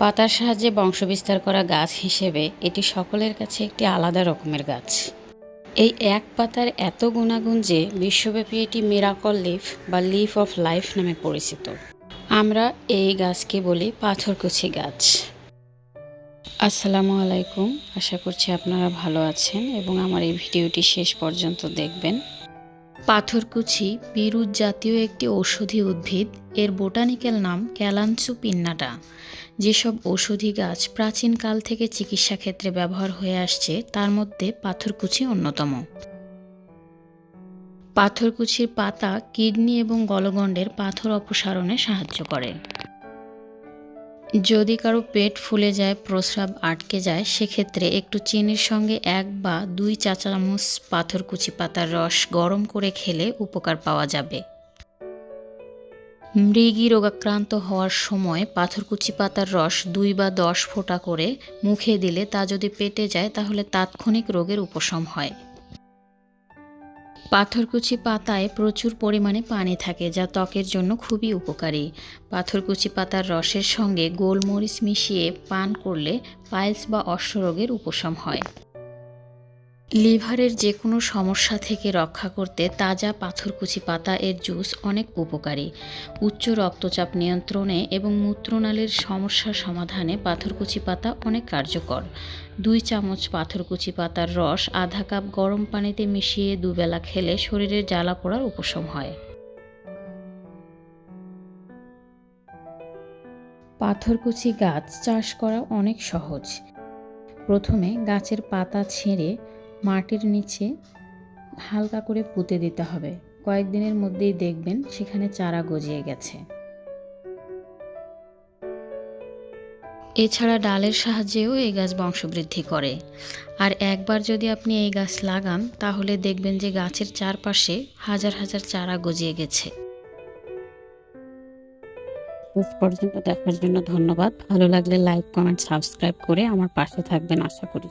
পাতার সাহায্যে বংশবিস্তার করা গাছ হিসেবে এটি সকলের কাছে একটি আলাদা রকমের গাছ। এই এক পাতার এত গুণাগুণ যে বিশ্বব্যাপী এটি মিরাকল লিফ বা লিফ অফ লাইফ নামে পরিচিত। আমরা এই গাছকে বলি পাথরকুচি গাছ। আসসালামু আলাইকুম, আশা করছি আপনারা ভালো আছেন এবং আমার এই ভিডিওটি শেষ পর্যন্ত দেখবেন। পাথরকুচি পিরুজ জাতীয় একটি ঔষধি উদ্ভিদ। এর বোটানিক্যাল নাম ক্যালানচু পিন্নাটা। যেসব ঔষধি গাছ প্রাচীনকাল থেকে চিকিৎসা ক্ষেত্রে ব্যবহার হয়ে আসছে তার মধ্যে পাথরকুচি অন্যতম। পাথরকুচির পাতা কিডনি এবং গলগণ্ডের পাথর অপসারণে সাহায্য করে। যদি কারো পেট ফুলে যায়, প্রস্রাব আটকে যায়, সেক্ষেত্রে একটু চিনির সঙ্গে 1 বা 2 চা চামচ পাথরকুচি পাতার রস গরম করে খেলে উপকার পাওয়া যাবে। মৃগী রোগাক্রান্ত হওয়ার সময় পাথরকুচি পাতার রস 2 বা 10 ফোঁটা করে মুখে দিলে তা যদি পেটে যায় তাহলে তাৎক্ষণিক রোগের উপশম হয়। পাথরকুচি পাতায় প্রচুর পরিমাণে পানি থাকে যা ত্বকের জন্য খুবই উপকারী। পাথরকুচি পাতার রসের সঙ্গে গোলমরিচ মিশিয়ে পান করলে পাইলস বা অশ্বরোগের উপশম হয়। লিভারের যে কোনো সমস্যা থেকে রক্ষা করতে তাজা পাথরকুচি পাতা এর জুস অনেক উপকারী। উচ্চ রক্তচাপ নিয়ন্ত্রণে এবং মূত্রনালীর সমস্যার সমাধানে পাথরকুচি পাতা অনেক কার্যকর। 2 চামচ পাথরকুচি পাতার রস আধা কাপ গরম পানিতে মিশিয়ে দুবেলা খেলে শরীরের জ্বালা পোড়ার উপশম হয়। পাথরকুচি গাছ চাষ করা অনেক সহজ। প্রথমে গাছের পাতা ছিঁড়ে মাটির নিচে হালকা করে পুঁতে দিতে হবে। কয়েকদিনের মধ্যেই দেখবেন সেখানে চারা গজিয়ে গেছে। এছাড়া ডালের সাহায্যেও এই গাছ বংশবৃদ্ধি করে। আর একবার যদি আপনি এই গাছ লাগান তাহলে দেখবেন যে গাছের চারপাশে হাজার হাজার চারা গজিয়ে গেছে। শেষ পর্যন্ত দেখার জন্য ধন্যবাদ। ভালো লাগলে লাইক, কমেন্ট, সাবস্ক্রাইব করে আমার পাশে থাকবেন আশা করি।